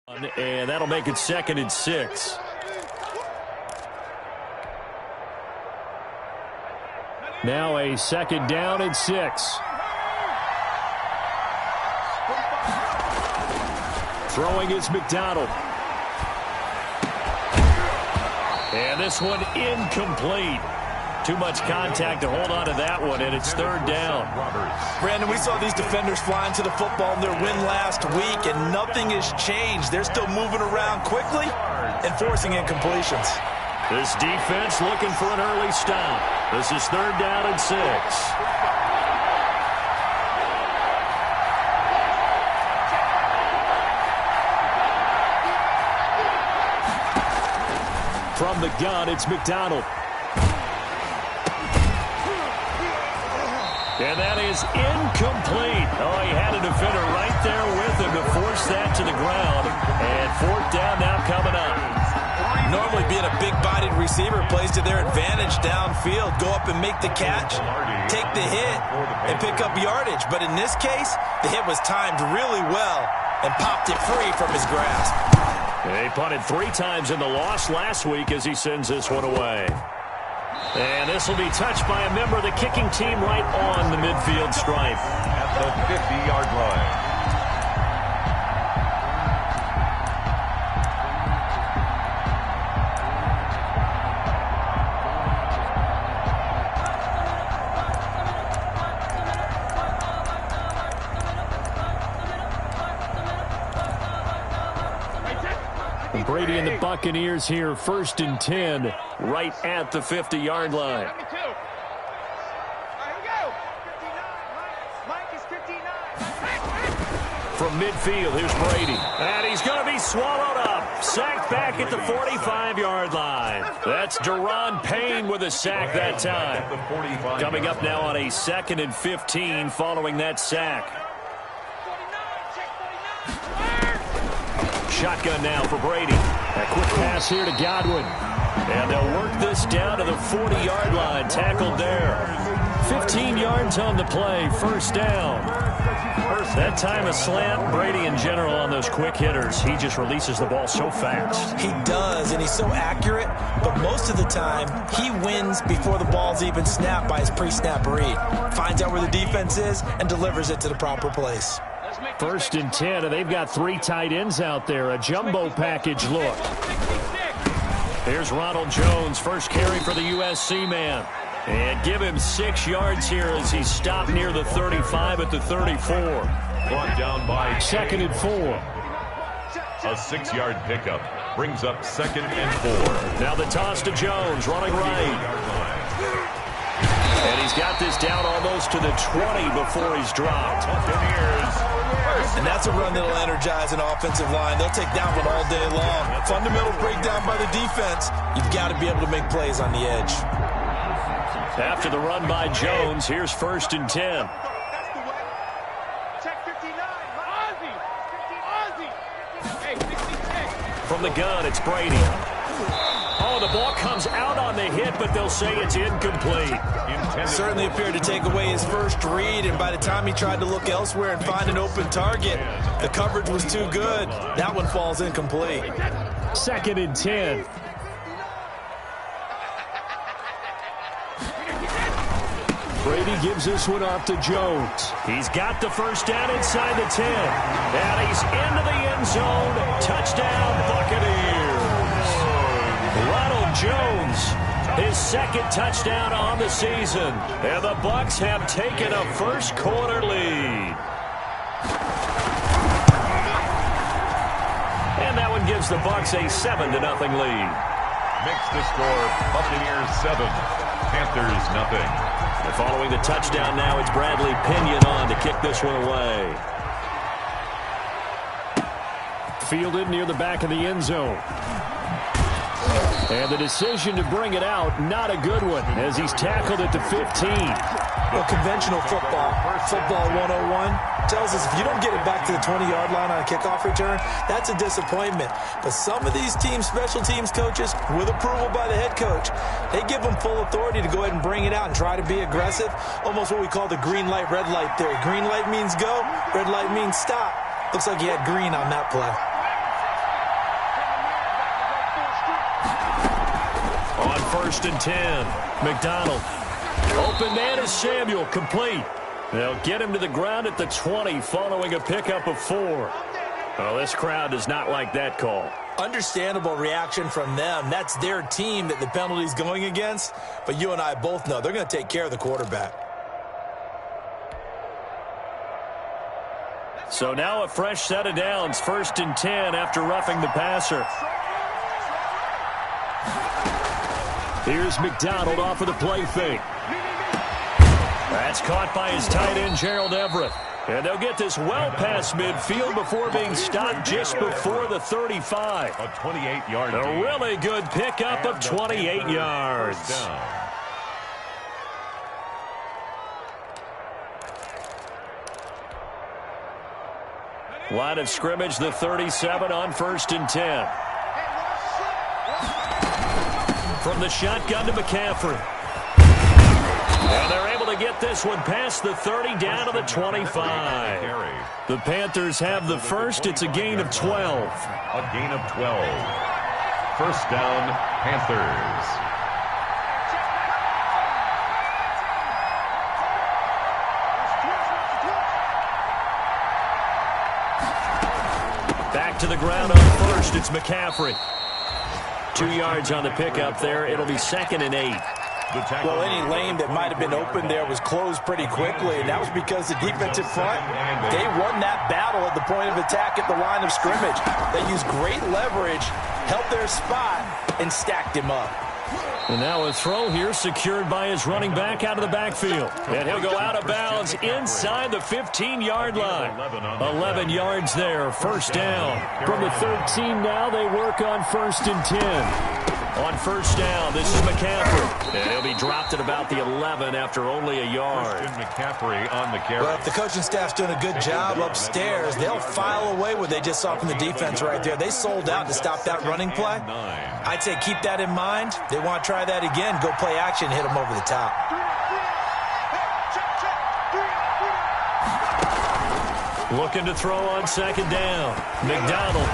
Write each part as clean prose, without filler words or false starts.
And that'll make it 2nd and 6. Now a 2nd down and 6. Throwing is McDonald. And this one incomplete. Too much contact to hold on to that one, and it's 3rd down. Brandon, we saw these defenders flying to the football in their win last week, and nothing has changed. They're still moving around quickly and forcing incompletions. This defense looking for an early stop. This is 3rd down and 6. From the gun, it's McDonald. And that is incomplete. Oh, he had a defender right there with him to force that to the ground. And 4th down now coming up. Normally being a big-bodied receiver plays to their advantage downfield. Go up and make the catch, take the hit, and pick up yardage. But in this case, the hit was timed really well and popped it free from his grasp. They punted 3 times in the loss last week as he sends this one away. And this will be touched by a member of the kicking team right on the midfield stripe. At the 50-yard line. Brady and the Buccaneers here, 1st and 10, right at the 50-yard line. From midfield, here's Brady. And he's going to be swallowed up. Sacked back at the 45-yard line. That's Deron Payne with a sack that time. Coming up now on a 2nd and 15 following that sack. Shotgun now for Brady. A quick pass here to Godwin. And they'll work this down to the 40-yard line. Tackled there. 15 yards on the play. 1st down. That time a slant. Brady in general on those quick hitters. He just releases the ball so fast. He does, and he's so accurate. But most of the time, he wins before the ball's even snapped by his pre-snap read. Finds out where the defense is and delivers it to the proper place. 1st and 10, and they've got 3 tight ends out there. A jumbo package look. Here's Ronald Jones, first carry for the USC man. And give him 6 yards here as he's stopped near the 35 at the 34. Brought down by 2nd and 4. A 6-yard pickup brings up 2nd and 4. Now the toss to Jones, running right. And he's got this down almost to the 20 before he's dropped. And that's a run that'll energize an offensive line. They'll take that one all day long. Fundamental breakdown by the defense. You've got to be able to make plays on the edge. After the run by Jones, here's 1st and 10. From the gun, it's Brady. Oh, the ball comes out on the hit, but they'll say it's incomplete. Certainly appeared to take away his first read, and by the time he tried to look elsewhere and find an open target, the coverage was too good. That one falls incomplete. 2nd and 10. Brady gives this one off to Jones. He's got the 1st down inside the 10. And he's into the end zone. Touchdown, Buccaneers. Ronald Jones, his 2nd touchdown on the season. And the Bucs have taken a first-quarter lead. And that one gives the Bucs a 7-0 lead. Makes the score Buccaneers 7, Panthers 0. And following the touchdown now, it's Bradley Pinion on to kick this one away. Fielded near the back of the end zone. And the decision to bring it out, not a good one, as he's tackled at the 15. Well, conventional football 101, tells us if you don't get it back to the 20-yard line on a kickoff return, that's a disappointment. But some of these teams, special teams coaches, with approval by the head coach, they give them full authority to go ahead and bring it out and try to be aggressive, almost what we call the green light, red light theory. Green light means go, red light means stop. Looks like he had green on that play. first and 10. McDonald. Open man is Samuel, complete. They'll get him to the ground at the 20 following a pickup of 4. Well, this crowd does not like that call. Understandable reaction from them. That's their team that the penalty's going against. But you and I both know they're going to take care of the quarterback. So now a fresh set of downs, first and 10 after roughing the passer. Here's McDonald off of the play fake. That's caught by his tight end, Gerald Everett. And they'll get this well past midfield before being stopped just before the 35. A 28-yard A gain. really good pickup of 28 yards. Line of scrimmage, the 37 on first and 10. From the shotgun to McCaffrey. And they're able to get this one past the 30 down to the 25. The Panthers have the first. It's a gain of 12. A gain of 12. First down, Panthers. Back to the ground on first. It's McCaffrey. 2 yards on the pickup there. It'll be second and 8. Well, any lane that might have been open there was closed pretty quickly, and that was because the defensive front, they won that battle at the point of attack at the line of scrimmage. They used great leverage, held their spot, and stacked him up. And now a throw here secured by his running back out of the backfield. And he'll go out of bounds inside the 15-yard line. 11 yards there, first down. From the 13 now, they work on first and 10. On first down, this is McCaffrey. And he'll be dropped at about the 11 after only a yard. Christian McCaffrey on the carry. Well, if the coaching staff's doing a good job upstairs, they'll file away what they just saw from the defense right there. They sold out to stop that running play. I'd say keep that in mind. They want to try that again. Go play action, hit them over the top. Looking to throw on second down. McDonald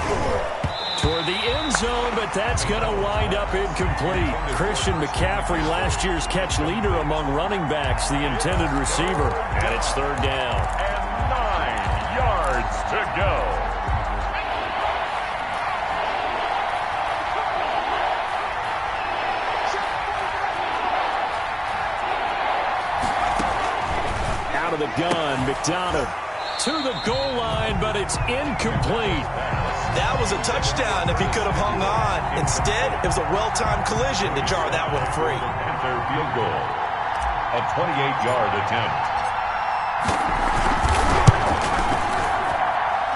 toward the end zone, but that's going to wind up incomplete. Christian McCaffrey, last year's catch leader among running backs, the intended receiver. And it's third down. And 9 yards to go. Out of the gun, McDonald to the goal line, but it's incomplete. That was a touchdown if he could have hung on. Instead, it was a well-timed collision to jar that one free. Panther field goal. A 28-yard attempt.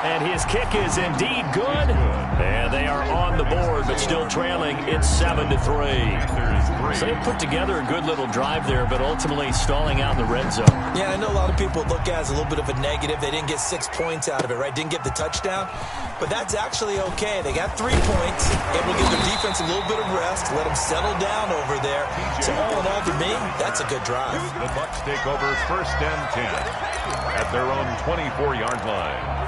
And his kick is indeed good. And they are on the board, but still trailing. It's 7-3. So they put together a good little drive there, but ultimately stalling out in the red zone. Yeah, I know a lot of people look at it as a little bit of a negative. They didn't get 6 points out of it, right? Didn't get the touchdown. But that's actually okay. They got 3 points. Able to give the defense a little bit of rest, let them settle down over there. So all in all, to me, that's a good drive. The Bucs take over first and 10 at their own 24-yard line.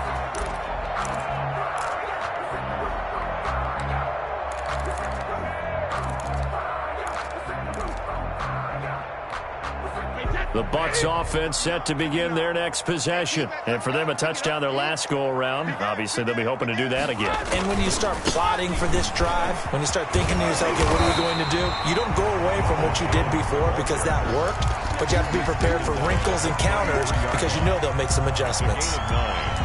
The Bucs offense set to begin their next possession. And for them, a touchdown their last go-around. Obviously, they'll be hoping to do that again. And when you start plotting for this drive, when you start thinking to yourself, okay, what are we going to do? You don't go away from what you did before because that worked, but you have to be prepared for wrinkles and counters because you know they'll make some adjustments.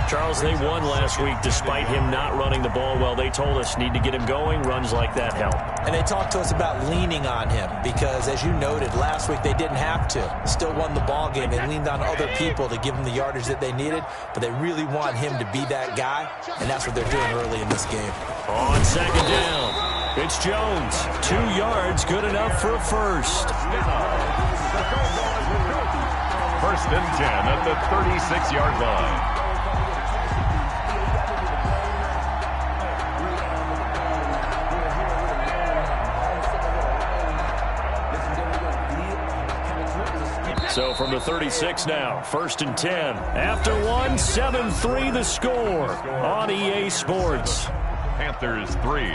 Charles, they won last week despite him not running the ball well. They told us need to get him going. Runs like that help. And they talked to us about leaning on him because, as you noted, last week they didn't have to. Still won the ball game. They leaned on other people to give them the yardage that they needed, but they really want him to be that guy, and that's what they're doing early in this game. On second down, it's Jones. 2 yards, good enough for a first. First and 10 at the 36-yard line. So from the 36 now, first and 10. After one, 7-3 the score on EA Sports. Panthers 3.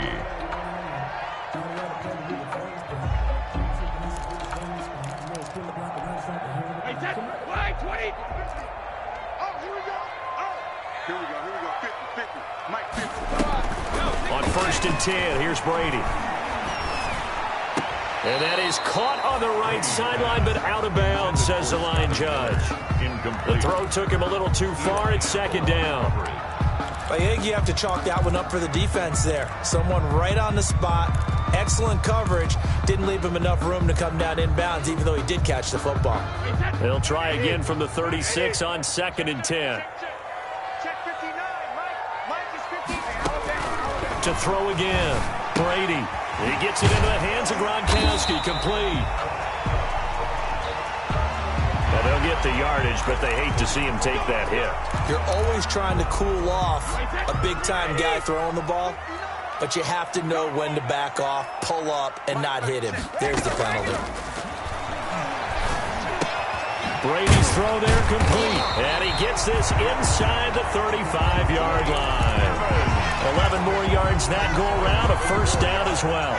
back. Here we go. 50. Mike 50. On 1st and 10, here's Brady. And that is caught on the right sideline, but out of bounds, says the line judge. The throw took him a little too far. It's 2nd down. I think you have to chalk that one up for the defense there. Someone right on the spot. Excellent coverage. Didn't leave him enough room to come down inbounds, even though he did catch the football. They'll try again from the 36 on 2nd and 10. To throw again. Brady. He gets it into the hands of Gronkowski. Complete. Well, they'll get the yardage, but they hate to see him take that hit. You're always trying to cool off a big-time guy throwing the ball, but you have to know when to back off, pull up, and not hit him. There's the penalty. Brady's throw there complete. And he gets this inside the 35-yard line. 11 more yards that go around, a 1st down as well.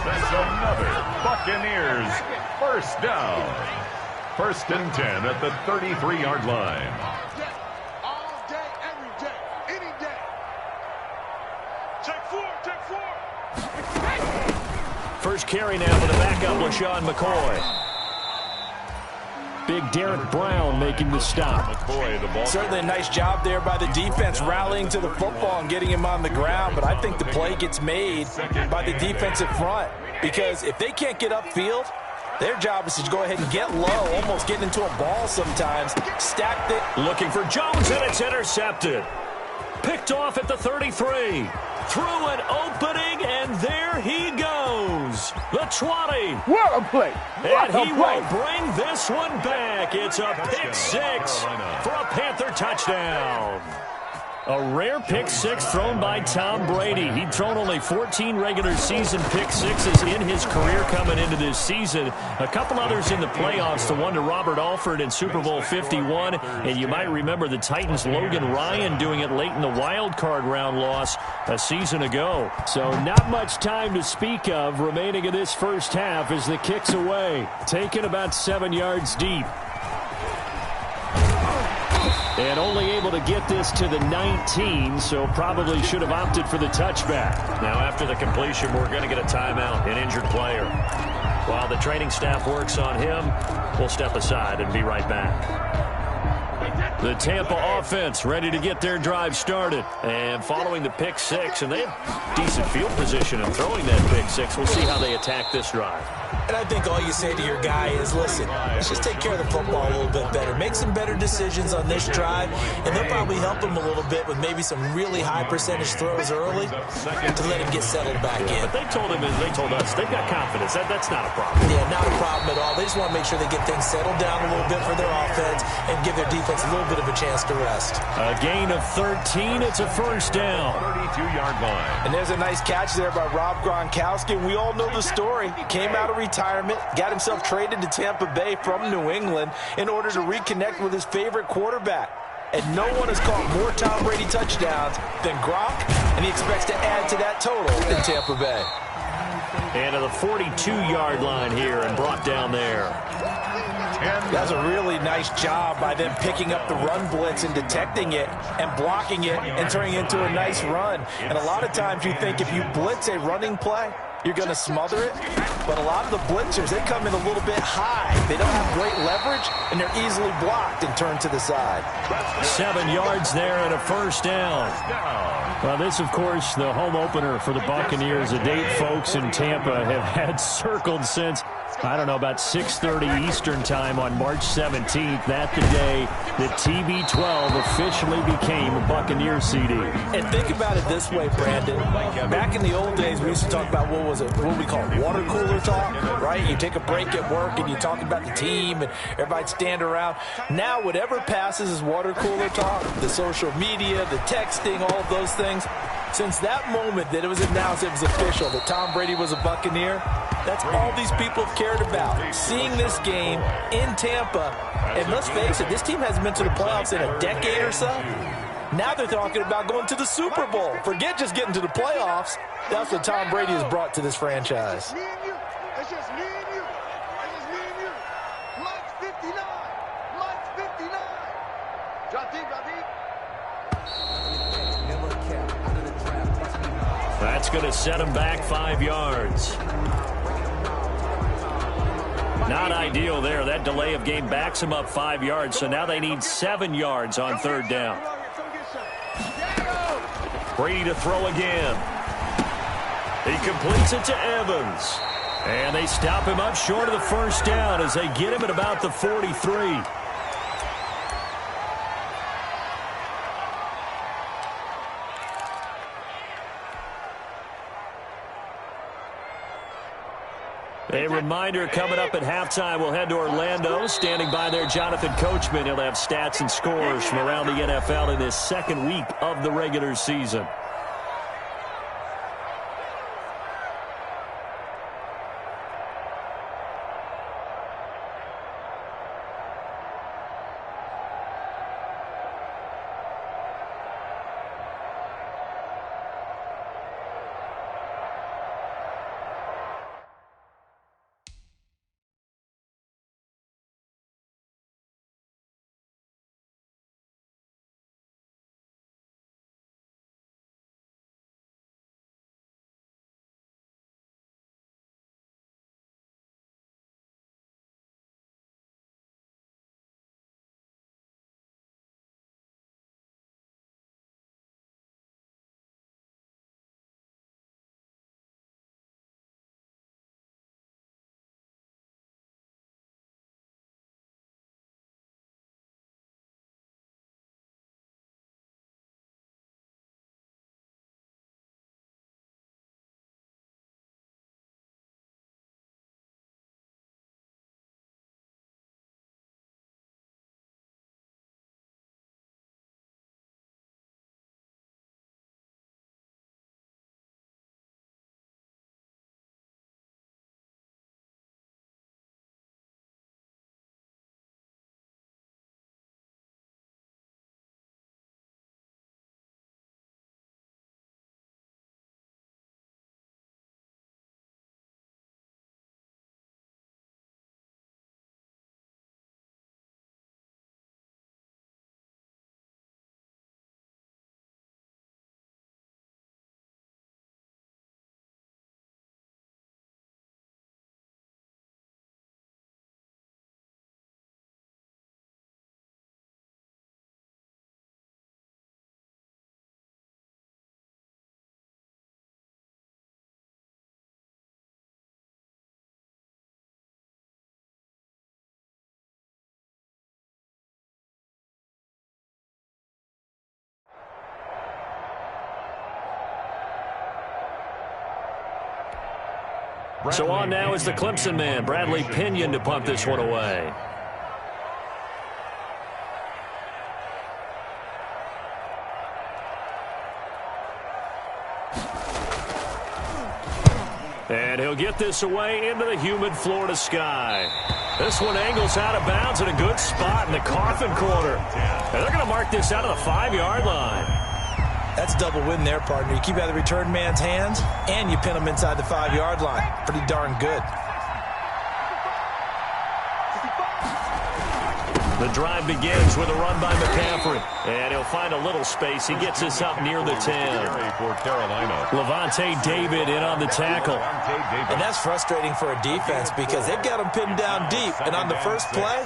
That's another Buccaneers 1st down. 1st and 10 at the 33-yard line. All day, every day, any day. Take 4. First carry now for the backup, LaShawn McCoy. Big Derek Brown making the stop. McCoy, the ball. Certainly a nice job there by the defense rallying to the football and getting him on the ground, but I think the play gets made by the defensive front because if they can't get upfield, their job is to go ahead and get low, almost get into a ball sometimes, stack it. Looking for Jones, and it's intercepted. Picked off at the 33. Through an opening, and there he goes. The 20. What a play. And he will bring this one back. It's a pick 6 for a Panther touchdown. A rare pick 6 thrown by Tom Brady. He'd thrown only 14 regular season pick 6s in his career coming into this season. A couple others in the playoffs, the one to Robert Alford in Super Bowl 51. And you might remember the Titans' Logan Ryan doing it late in the wild card round loss a season ago. So not much time to speak of remaining in this 1st half as the kick's away. Taken about 7 yards deep. And only able to get this to the 19, so probably should have opted for the touchback. Now, after the completion, we're going to get a timeout, an injured player. While the training staff works on him, we'll step aside and be right back. The Tampa offense ready to get their drive started. And following the pick 6, and they have decent field position in throwing that pick 6. We'll see how they attack this drive. And I think all you say to your guy is, listen, let's just take care of the football a little bit better. Make some better decisions on this drive, and they'll probably help him a little bit with maybe some really high percentage throws early to let him get settled back in. But they told him, and they told us, they've got confidence. That's not a problem. Yeah, not a problem at all. They just want to make sure they get things settled down a little bit for their offense and give their defense a little bit of a chance to rest. A gain of 13. It's a 1st down. 32-yard line. And there's a nice catch there by Rob Gronkowski. We all know the story. Came out of retirement, got himself traded to Tampa Bay from New England in order to reconnect with his favorite quarterback. And no one has caught more Tom Brady touchdowns than Gronk, and he expects to add to that total in Tampa Bay. And to the 42-yard line here and brought down there. That's a really nice job by them picking up the run blitz and detecting it and blocking it and turning it into a nice run. And a lot of times you think if you blitz a running play, you're going to smother it. But a lot of the blitzers, they come in a little bit high. They don't have great leverage, and they're easily blocked and turned to the side. 7 yards there and a 1st down. Well, this, of course, the home opener for the Buccaneers. A date folks in Tampa have had circled since, I don't know, about 6:30 Eastern time on March 17th. That the day that TB12 officially became a Buccaneers CD. And think about it this way, Brandon. Back in the old days, we used to talk about what we call water cooler talk, right? You take a break at work and you talk about the team and everybody'd stand around. Now, whatever passes is water cooler talk, the social media, the texting, all of those things. Since that moment that it was announced it was official that Tom Brady was a Buccaneer, that's all these people have cared about. Seeing this game in Tampa, and let's face it, this team hasn't been to the playoffs in a decade or so. Now they're talking about going to the Super Bowl. Forget just getting to the playoffs. That's what Tom Brady has brought to this franchise. It's just me and you. It's just me and you. Mike's 59. That's going to set him back 5 yards. Not ideal there. That delay of game backs him up 5 yards, so now they need 7 yards on 3rd down. Brady to throw again. He completes it to Evans. And they stop him up short of the 1st down as they get him at about the 43. A reminder coming up at halftime, we'll head to Orlando. Standing by there, Jonathan Coachman. He'll have stats and scores from around the NFL in this 2nd week of the regular season. So on now is the Clemson man, Bradley Pinion, to pump this one away. And he'll get this away into the humid Florida sky. This one angles out of bounds in a good spot in the coffin corner. And they're going to mark this out of the 5-yard line. That's double win there, partner. You keep out of the return man's hands, and you pin him inside the 5-yard line. Pretty darn good. The drive begins with a run by McCaffrey. And he'll find a little space. He gets this up near the 10. For Carolina. Levante David in on the tackle. And that's frustrating for a defense because they've got him pinned down deep. And on the first play,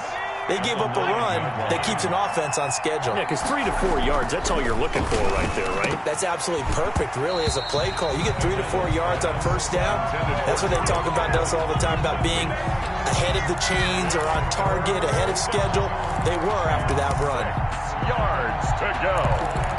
they gave up a run that keeps an offense on schedule. Yeah, because 3 to 4 yards, that's all you're looking for right there, right? That's absolutely perfect, really, as a play call. You get 3 to 4 yards on first down. That's what they talk about us all the time, about being ahead of the chains or on target, ahead of schedule. They were after that run. Yards to go.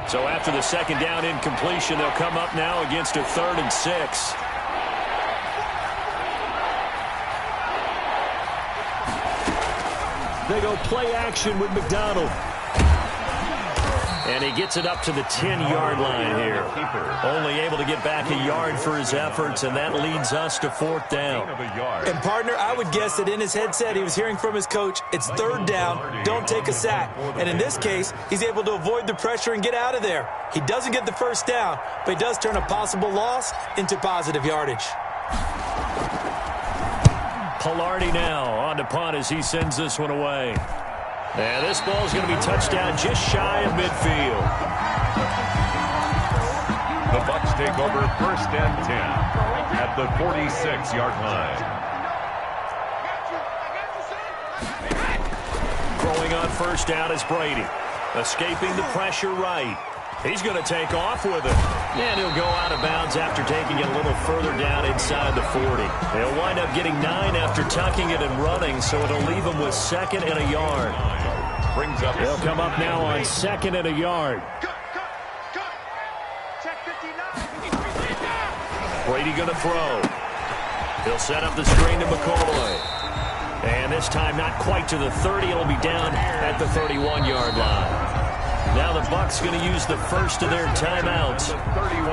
So after the second down incompletion, they'll come up now against a 3rd and 6. They go play action with McDonald. And he gets it up to the 10-yard line here. Only able to get back a yard for his efforts, and that leads us to 4th down. And, partner, I would guess that in his headset he was hearing from his coach, it's 3rd down, don't take a sack. And in this case, he's able to avoid the pressure and get out of there. He doesn't get the 1st down, but he does turn a possible loss into positive yardage. Pilardi now on to punt as he sends this one away. And this ball is going to be touchdown just shy of midfield. The Bucs take over 1st and 10 at the 46-yard line. Throwing on 1st down is Brady. Escaping the pressure right. He's going to take off with it. And he'll go out of bounds after taking it a little further down inside the 40. He'll wind up getting 9 after tucking it and running, so it'll leave him with 2nd and a yard. He'll come up now on 2nd and a yard. Brady going to throw. He'll set up the screen to McCoy. And this time not quite to the 30. It'll be down at the 31-yard line. Now the Bucs going to use the first of their timeouts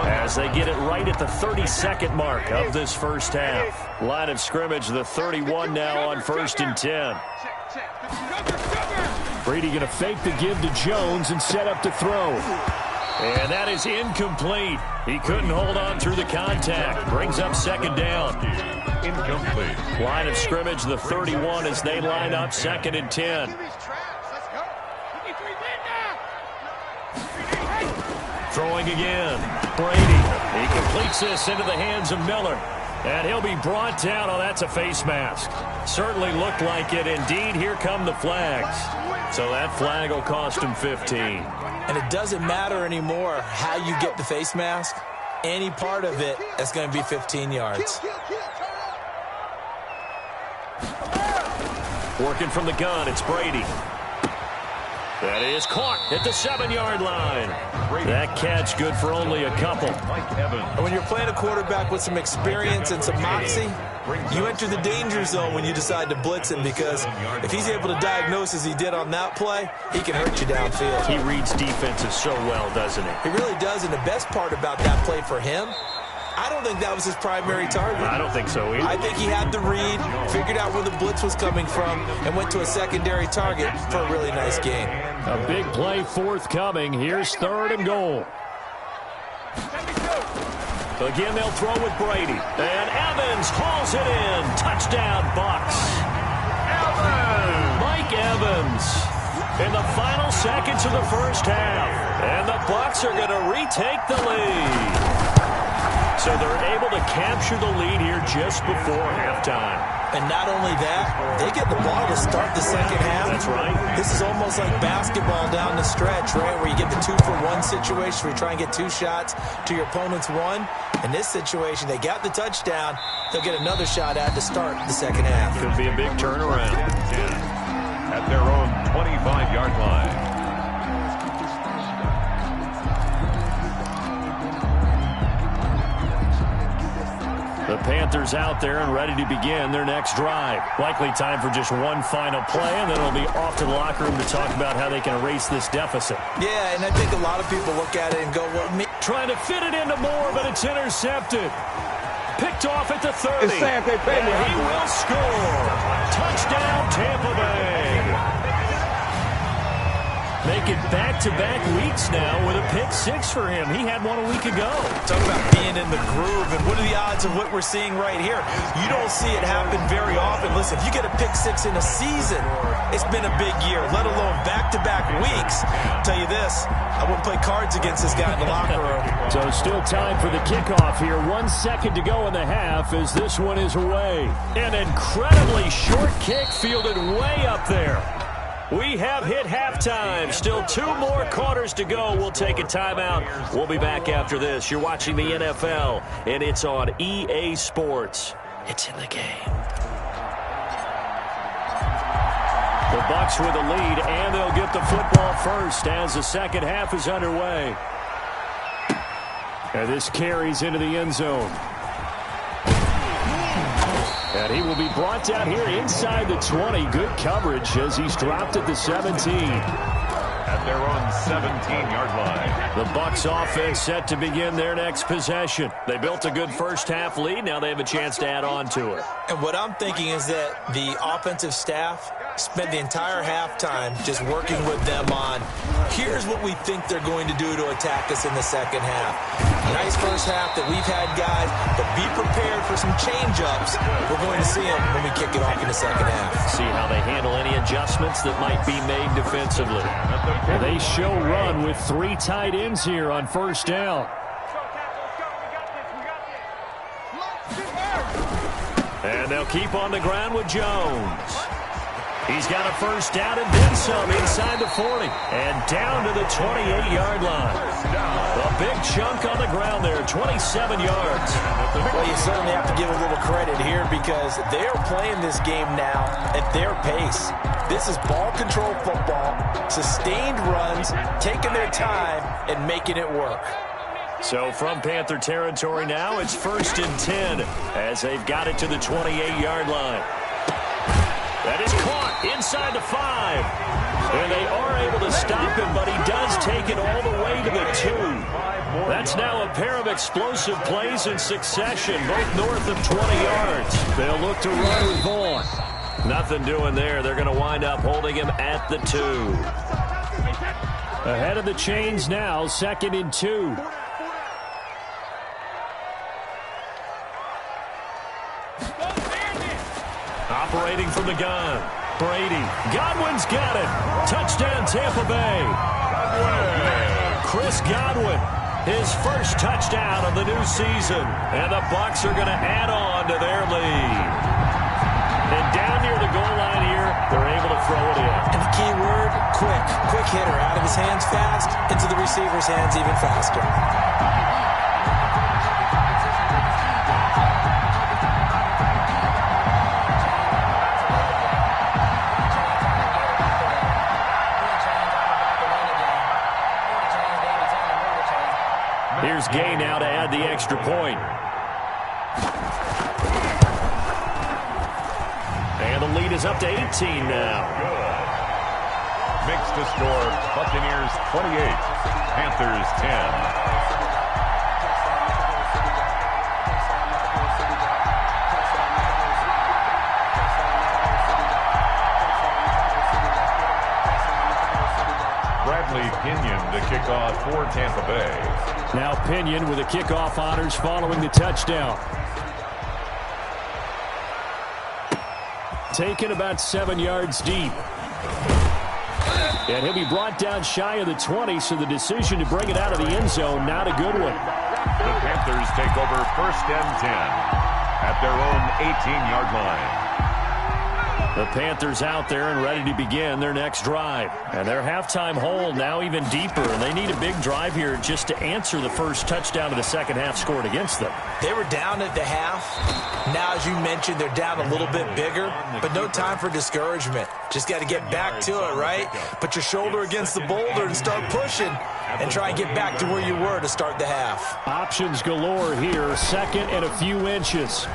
as they get it right at the 32nd mark of this first half. Line of scrimmage, the 31 now on 1st and 10. Brady going to fake the give to Jones and set up to throw. And that is incomplete. He couldn't hold on through the contact. Brings up 2nd down. Incomplete. Line of scrimmage, the 31 as they line up 2nd and 10. Throwing again. Brady. He completes this into the hands of Miller. And he'll be brought down. Oh, that's a face mask. Certainly looked like it. Indeed, here come the flags. So that flag will cost him 15. And it doesn't matter anymore how you get the face mask. Any part of it is going to be 15 yards. Working from the gun, it's Brady. That is caught at the 7-yard line. That catch good for only a couple. And when you're playing a quarterback with some experience and some moxie, you enter the danger zone when you decide to blitz him, because if he's able to diagnose as he did on that play, he can hurt you downfield. He reads defenses so well, doesn't he? He really does, and the best part about that play for him, I don't think that was his primary target. I don't think so either. I think he had the read, figured out where the blitz was coming from, and went to a secondary target for a really nice gain. A big play forthcoming. Here's 3rd and goal. Again, they'll throw with Brady. And Evans hauls it in. Touchdown, Bucs. Mike Evans in the final seconds of the first half. And the Bucs are going to retake the lead. So they're able to capture the lead here just before halftime. And not only that, they get the ball to start the second half. That's right. This is almost like basketball down the stretch, right, where you get the 2-for-1 situation where you try and get 2 shots to your opponent's 1. In this situation, they got the touchdown. They'll get another shot at to start the second half. Could be a big turnaround. At their own 25-yard line. The Panthers out there and ready to begin their next drive. Likely time for just one final play, and then it'll be off to the locker room to talk about how they can erase this deficit. Yeah, and I think a lot of people look at it and go, well, trying to fit it into Moore, but it's intercepted. Picked off at the 30. And he will score. Touchdown, Tampa Bay. Make it back-to-back weeks now with a pick-6 for him. He had one a week ago. Talk about being in the groove, and what are the odds of what we're seeing right here? You don't see it happen very often. Listen, if you get a pick-6 in a season, it's been a big year, let alone back-to-back weeks. I'll tell you this, I wouldn't play cards against this guy in the locker room. So still time for the kickoff here. 1 second to go in the half as this one is away. An incredibly short kick fielded way up there. We have hit halftime. Still 2 more quarters to go. We'll take a timeout. We'll be back after this. You're watching the NFL, and it's on EA Sports. It's in the game. The Bucs with a lead, and they'll get the football first as the second half is underway. And this carries into the end zone. And he will be brought down here inside the 20. Good coverage as he's dropped at the 17. At their own 17-yard line. The Bucs offense set to begin their next possession. They built a good first-half lead. Now they have a chance to add on to it. And what I'm thinking is that the offensive staff spent the entire halftime just working with them on, here's what we think they're going to do to attack us in the second half. Nice first half that we've had, guys, but be prepared for some change-ups. We're going to see them when we kick it off in the second half. See how they handle any adjustments that might be made defensively. They show run with 3 tight ends here on first down. And they'll keep on the ground with Jones. He's got a first down and then some inside the 40. And down to the 28-yard line. A big chunk on the ground there, 27 yards. Well, you certainly have to give a little credit here because they're playing this game now at their pace. This is ball control football, sustained runs, taking their time and making it work. So from Panther territory now, it's 1st and 10 as they've got it to the 28-yard line. That is caught inside the 5. And they are able to stop him, but he does take it all the way to the 2. That's now a pair of explosive plays in succession, both north of 20 yards. They'll look to run with Vaughn. Nothing doing there. They're going to wind up holding him at the 2. Ahead of the chains now, 2nd and 2. Operating from the gun. Brady. Godwin's got it. Touchdown, Tampa Bay. Chris Godwin, his first touchdown of the new season. And the Bucs are going to add on to their lead. And down near the goal line here, they're able to throw it in. And the key word, quick. Quick hitter. Out of his hands fast, into the receiver's hands even faster. Here's Gay now to add the extra point. And the lead is up to 18 now. Good. Makes the score Buccaneers 28, Panthers 10. Pinion to kick off for Tampa Bay. Now Pinion with the kickoff honors following the touchdown. Taken about 7 yards deep. And he'll be brought down shy of the 20, so the decision to bring it out of the end zone, not a good one. The Panthers take over 1st and 10 at their own 18-yard line. The Panthers out there and ready to begin their next drive. And their halftime hole now even deeper, and they need a big drive here just to answer the first touchdown of the second half scored against them. They were down at the half. Now, as you mentioned, they're down a little bit bigger, but no time for discouragement. Just got to get back to it, right? Put your shoulder against the boulder and start pushing and try and get back to where you were to start the half. Options galore here, 2nd and a few inches.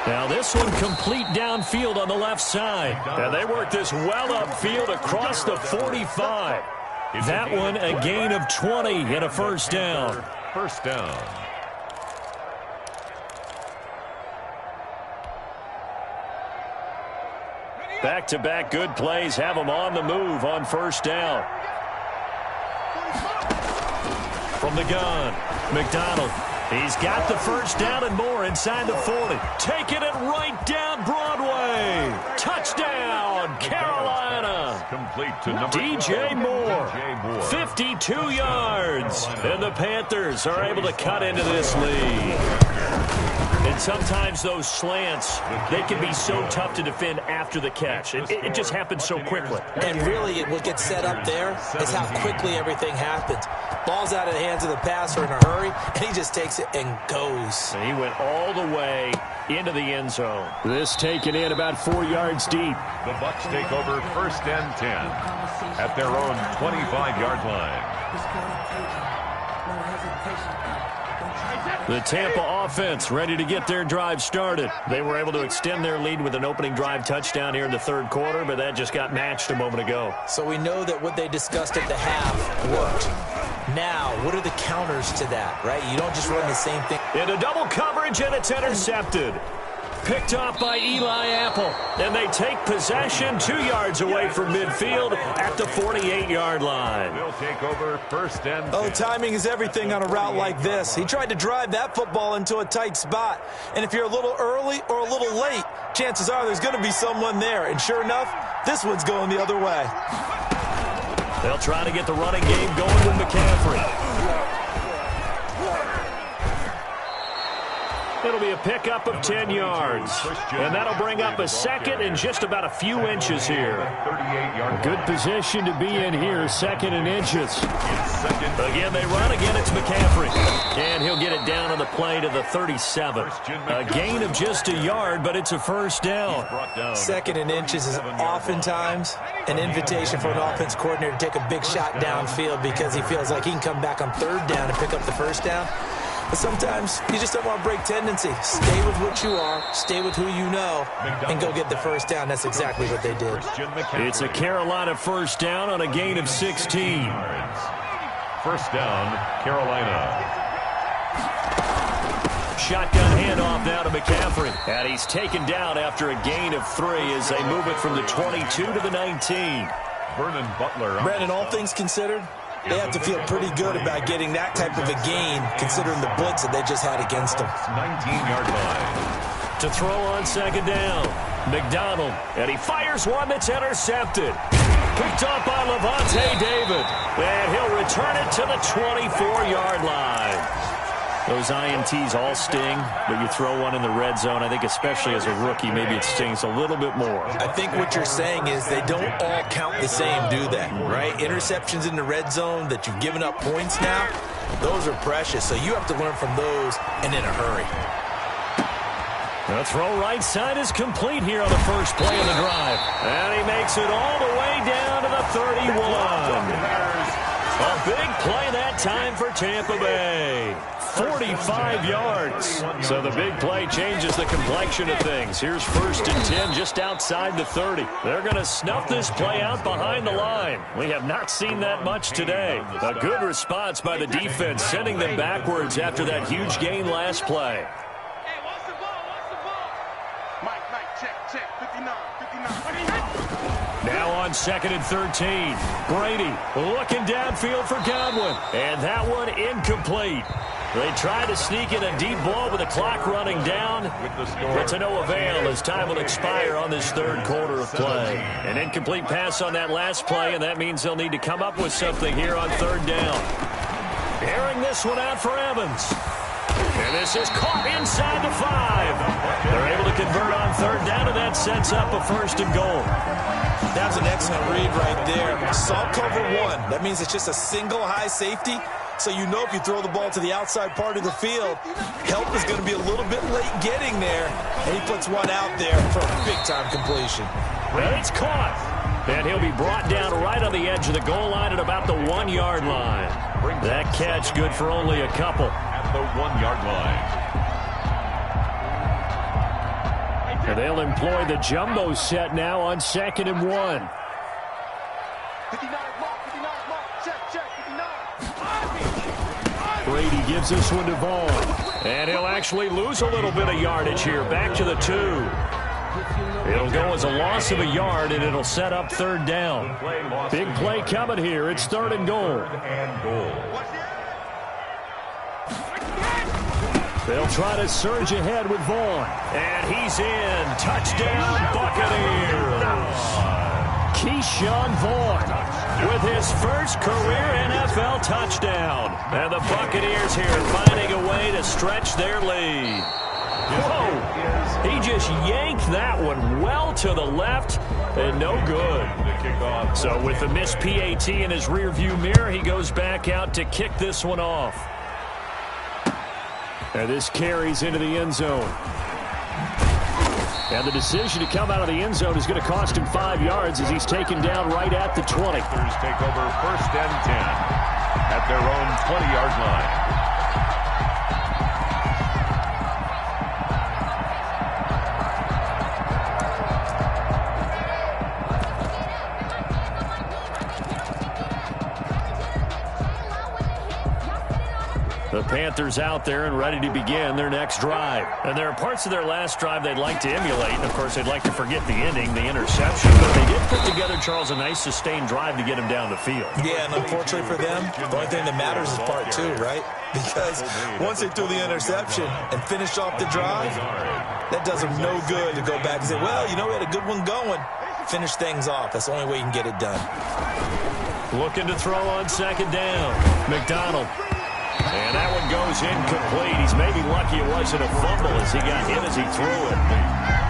Now this one complete downfield on the left side. And they work this well upfield across the 45. That one a gain of 20 and a first down. First down. Back-to-back good plays have them on the move on first down. From the gun, McDonald. He's got the first down and more inside the 40. Taking it right down Broadway. Touchdown, Carolina. Complete to number DJ Moore. 52 yards. And the Panthers are able to cut into this lead. And sometimes those slants, they can be so tough to defend after the catch. It just happens so quickly. And really, what gets set up there is how quickly everything happens. Ball's out of the hands of the passer in a hurry, and he just takes it and goes. And he went all the way into the end zone. This taken in about 4 yards deep. The Bucs take over 1st and 10 at their own 25-yard line. The Tampa offense ready to get their drive started. They were able to extend their lead with an opening drive touchdown here in the third quarter, but that just got matched a moment ago. So we know that what they discussed at the half worked. Now, what are the counters to that, right? You don't just run the same thing. Into double coverage, and it's intercepted. Picked off by Eli Apple. And they take possession 2 yards away from midfield at the 48-yard line. They'll take over first and 10. Oh, timing is everything on a route like this. He tried to drive that football into a tight spot. And if you're a little early or a little late, chances are there's going to be someone there. And sure enough, this one's going the other way. They'll try to get the running game going with McCaffrey. It'll be a pickup of 10 yards. And that'll bring up a second and just about a few inches here. Good position to be in here, second and inches. Again, they run. Again, it's McCaffrey. And he'll get it down on the play to the 37. A gain of just a yard, but it's a first down. Second and inches is oftentimes an invitation for an offense coordinator to take a big shot downfield because he feels like he can come back on third down and pick up the first down. But sometimes you just don't want to break tendency. Stay with what you are, stay with who you know, and go get the first down. That's exactly what they did. It's a Carolina first down on a gain of 16. First down, Carolina. Shotgun handoff now to McCaffrey. And he's taken down after a gain of 3 as they move it from the 22 to the 19. Vernon Butler. Brandon, all things considered, they have to feel pretty good about getting that type of a gain considering the blitz that they just had against them. 19-yard line. To throw on second down, McDonald. And he fires one that's intercepted. Picked up by Levante David. And he'll return it to the 24-yard line. Those INTs all sting, but you throw one in the red zone, I think especially as a rookie, maybe it stings a little bit more. I think what you're saying is they don't all count the same, do they? Right? Interceptions in the red zone that you've given up points now, those are precious. So you have to learn from those and in a hurry. The throw right side is complete here on the first play of the drive. And he makes it all the way down to the 31. A big play that time for Tampa Bay. 45 yards. So the big play changes the complexion of things. Here's first and 10 just outside the 30. They're going to snuff this play out behind the line. We have not seen that much today. A good response by the defense, sending them backwards after that huge gain last play. Hey, what's the ball? Mike, check. 59. Now on second and 13. Brady looking downfield for Godwin. And that one incomplete. They try to sneak in a deep ball with the clock running down, but to no avail as time will expire on this third quarter of play. An incomplete pass on that last play, and that means they'll need to come up with something here on third down. Airing this one out for Evans. And this is caught inside the 5. They're able to convert on third down, and that sets up a first and goal. That was an excellent read right there. Saw cover 1. That means it's just a single high safety. So you know if you throw the ball to the outside part of the field, help is going to be a little bit late getting there. And he puts one out there for a big-time completion. And it's caught. And he'll be brought down right on the edge of the goal line at about the 1-yard line. That catch good for only a couple. At the 1-yard line. And they'll employ the jumbo set now on second and 1. 59, check, 59. Brady gives this one to Vaughn. And he'll actually lose a little bit of yardage here. Back to the 2. It'll go as a loss of a yard, and it'll set up third down. Big play coming here. It's third and goal. They'll try to surge ahead with Vaughn. And he's in. Touchdown, Buccaneers. Keyshawn Vaughn with his first career NFL touchdown. And the Buccaneers here finding a way to stretch their lead. Whoa! He just yanked that one well to the left and no good. So with the missed PAT in his rearview mirror, he goes back out to kick this one off. And this carries into the end zone. And the decision to come out of the end zone is going to cost him 5 yards as he's taken down right at the 20. Panthers take over first and 10 at their own 20-yard line. The Panthers out there and ready to begin their next drive. And there are parts of their last drive they'd like to emulate. And, of course, they'd like to forget the ending, the interception. But they did put together, Charles, a nice sustained drive to get him down the field. Yeah, and unfortunately for them, the only thing that matters is part two, right? Because once they threw the interception and finished off the drive, that does them no good to go back and say, well, you know, we had a good one going. Finish things off. That's the only way you can get it done. Looking to throw on second down. McDonald. And that one goes incomplete. He's maybe lucky it wasn't a fumble as he got hit as he threw it.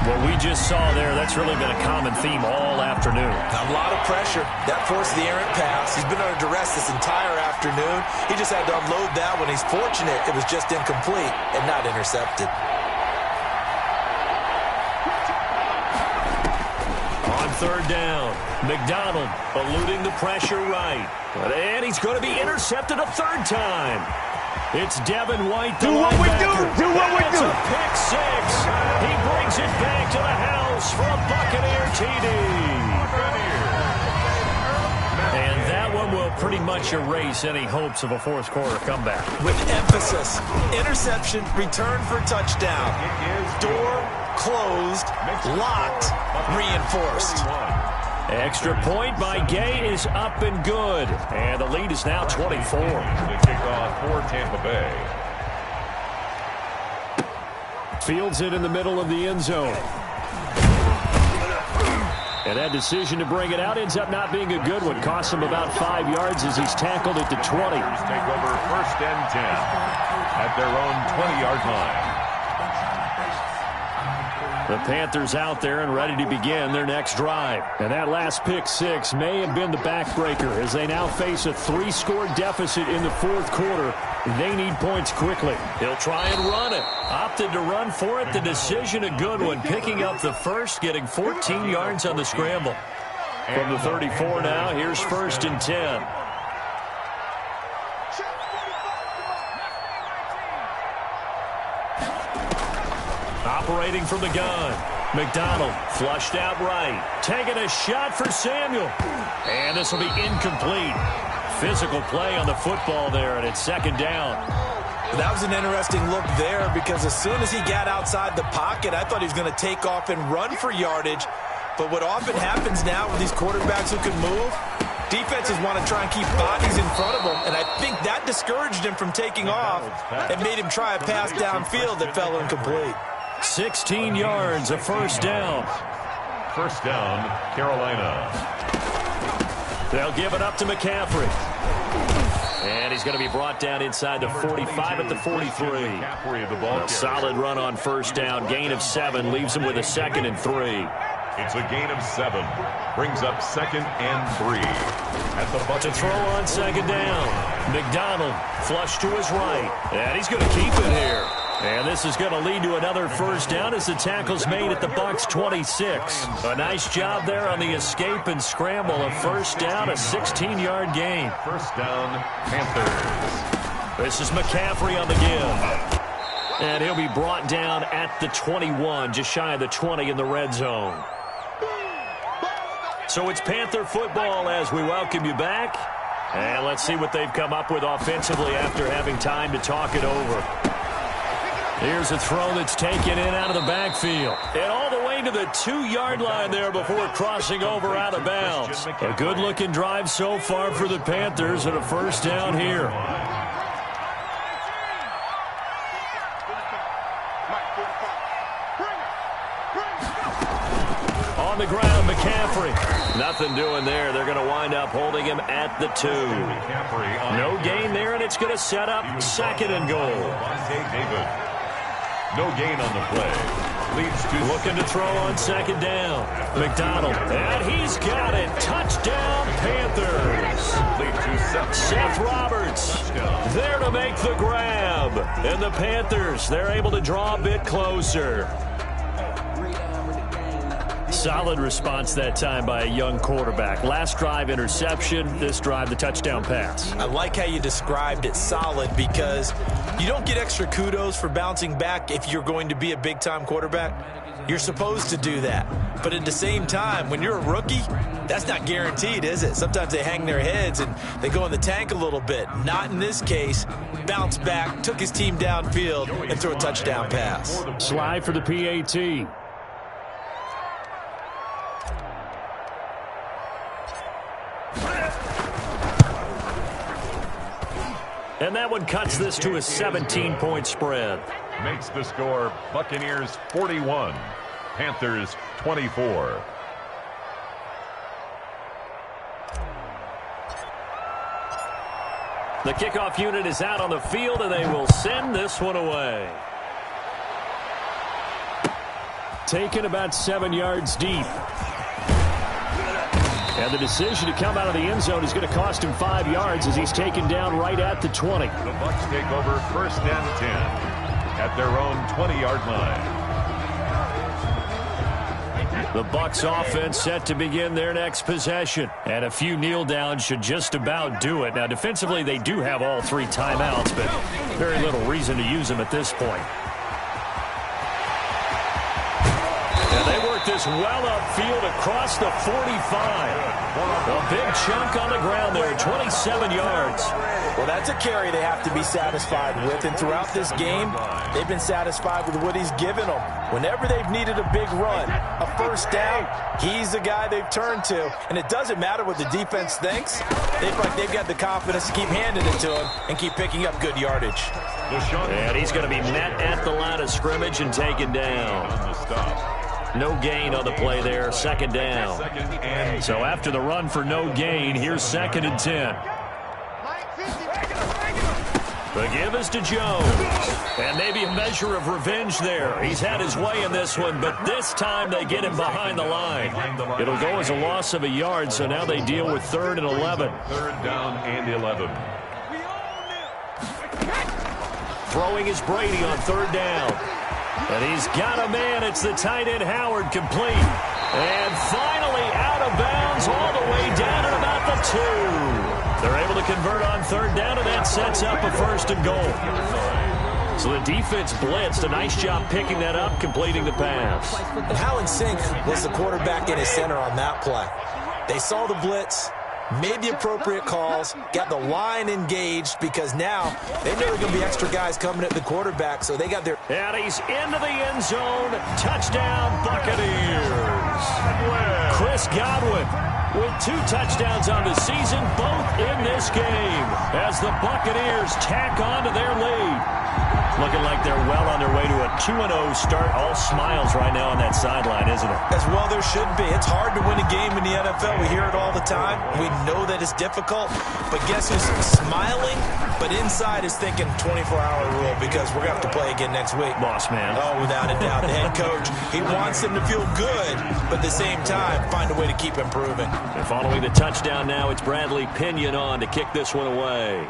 What we just saw there, that's really been a common theme all afternoon. A lot of pressure. That forced the errant pass. He's been under duress this entire afternoon. He just had to unload that one. He's fortunate it was just incomplete and not intercepted. On third down, McDonald eluding the pressure right. And he's going to be intercepted a third time. It's Devin White, the linebacker. Do what we do. It's a pick six. He brings it back to the house for a Buccaneer TD. And that one will pretty much erase any hopes of a fourth quarter comeback. With emphasis, interception, return for touchdown. Door closed, locked, reinforced. Extra point by Gay is up and good. And the lead is now 24. The kickoff for Tampa Bay. Fields it in the middle of the end zone. And that decision to bring it out ends up not being a good one. Costs him about 5 yards as he's tackled at the 20. Take over first and 10 at their own 20-yard line. The Panthers out there and ready to begin their next drive. And that last pick six may have been the backbreaker as they now face a 3-score deficit in the fourth quarter. They need points quickly. He'll try and run it. Opted to run for it. The decision a good one. Picking up the first, getting 14 yards on the scramble. From the 34 now, here's first and 10. Operating from the gun. McDonald flushed out right. Taking a shot for Samuel. And this will be incomplete. Physical play on the football there, and it's second down. That was an interesting look there because as soon as he got outside the pocket, I thought he was going to take off and run for yardage. But what often happens now with these quarterbacks who can move, defenses want to try and keep bodies in front of them, and I think that discouraged him from taking off and made him try a pass downfield that fell incomplete. 16 yards, a first down. First down, Carolina. They'll give it up to McCaffrey. And he's going to be brought down inside the 45 at the 43. A solid run on first down. Gain of 7 leaves him with a second and 3. It's a gain of 7. Brings up second and 3. At the to throw on second down. McDonald flush to his right. And he's going to keep it here. And this is going to lead to another first down as the tackle's made at the Bucs 26. A nice job there on the escape and scramble. A first down, a 16-yard gain. First down, Panthers. This is McCaffrey on the give. And he'll be brought down at the 21, just shy of the 20 in the red zone. So it's Panther football as we welcome you back. And let's see what they've come up with offensively after having time to talk it over. Here's a throw that's taken in out of the backfield. And all the way to the 2-yard line there before crossing over out of bounds. A good-looking drive so far for the Panthers and a first down here. On the ground, McCaffrey. Nothing doing there. They're going to wind up holding him at the 2. No gain there, and it's going to set up second and goal. No gain on the play. Leads to looking to throw on second down. McDonald. And he's got it. Touchdown, Panthers. Seth Roberts there to make the grab. And the Panthers, they're able to draw a bit closer. Solid response that time by a young quarterback. Last drive, interception. This drive, the touchdown pass. I like how you described it, solid, because you don't get extra kudos for bouncing back if you're going to be a big-time quarterback. You're supposed to do that. But at the same time, when you're a rookie, that's not guaranteed, is it? Sometimes they hang their heads and they go in the tank a little bit. Not in this case. Bounce back, took his team downfield, and threw a touchdown pass. Slide for the PAT. And that one cuts this to a 17-point spread. Makes the score Buccaneers 41, Panthers 24. The kickoff unit is out on the field, and they will send this one away. Taken about 7 yards deep. And the decision to come out of the end zone is going to cost him 5 yards as he's taken down right at the 20. The Bucs take over 1st and 10 at their own 20-yard line. The Bucs offense set to begin their next possession. And a few kneel downs should just about do it. Now, defensively, they do have all 3 timeouts, but very little reason to use them at this point. And they work this well upfield across the 45. A big chunk on the ground there, 27 yards. Well, that's a carry they have to be satisfied with, and throughout this game, they've been satisfied with what he's given them. Whenever they've needed a big run, a first down, he's the guy they've turned to. And it doesn't matter what the defense thinks. They feel like they've got the confidence to keep handing it to him and keep picking up good yardage. And he's going to be met at the line of scrimmage and taken down. No gain on the play there, 2nd down. So after the run for no gain, here's 2nd and 10. The give is to Jones. And maybe a measure of revenge there. He's had his way in this one, but this time they get him behind the line. It'll go as a loss of a yard, so now they deal with 3rd and 11. 3rd down and 11. Throwing is Brady on 3rd down. And he's got a man. It's the tight end Howard, complete. And finally out of bounds all the way down at about the 2. They're able to convert on 3rd down, and that sets up a 1st and goal. So the defense blitzed. A nice job picking that up, completing the pass. And Howland Sink was the quarterback in his center on that play. They saw the blitz, made the appropriate calls, got the line engaged, because now they know there are going to be extra guys coming at the quarterback, so they got their... And he's into the end zone. Touchdown, Buccaneers. Chris Godwin with 2 touchdowns on the season, both in this game, as the Buccaneers tack on to their lead. Looking like they're well on their way to a 2-0 start. All smiles right now on that sideline, isn't it? As well there should be. It's hard to win a game in the NFL. We hear it all the time. We know that it's difficult. But guess who's smiling? But inside is thinking 24-hour rule, because we're going to have to play again next week. Boss man. Oh, without a doubt. The head coach, he wants them to feel good, but at the same time, find a way to keep improving. And following the touchdown now, it's Bradley Pinion on to kick this one away.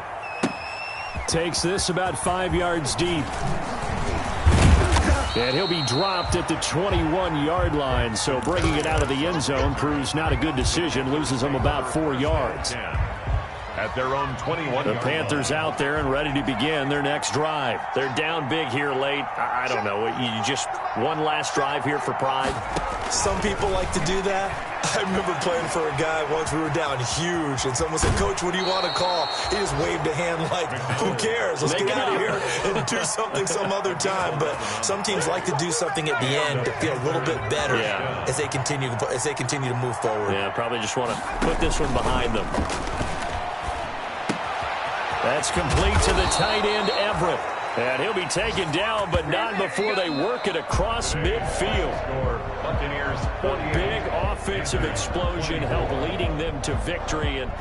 Takes this about 5 yards deep. And he'll be dropped at the 21-yard line, so bringing it out of the end zone proves not a good decision. Loses him about 4 yards. At their own 21. The Panthers out there and ready to begin their next drive. They're down big here late. I don't know. You just one last drive here for pride. Some people like to do that. I remember playing for a guy once. We were down huge, and someone said, "Coach, what do you want to call?" He just waved a hand like, "Who cares? Let's get out of here and do something some other time." But some teams like to do something at the end to feel a little bit better as they continue to move forward. Yeah, probably just want to put this one behind them. That's complete to the tight end, Everett. And he'll be taken down, but not before they work it across midfield. Buccaneers A big offensive explosion helped leading them to victory. And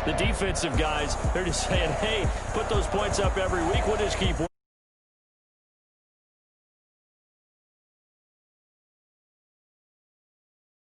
the defensive guys, they're just saying, hey, put those points up every week. We'll just keep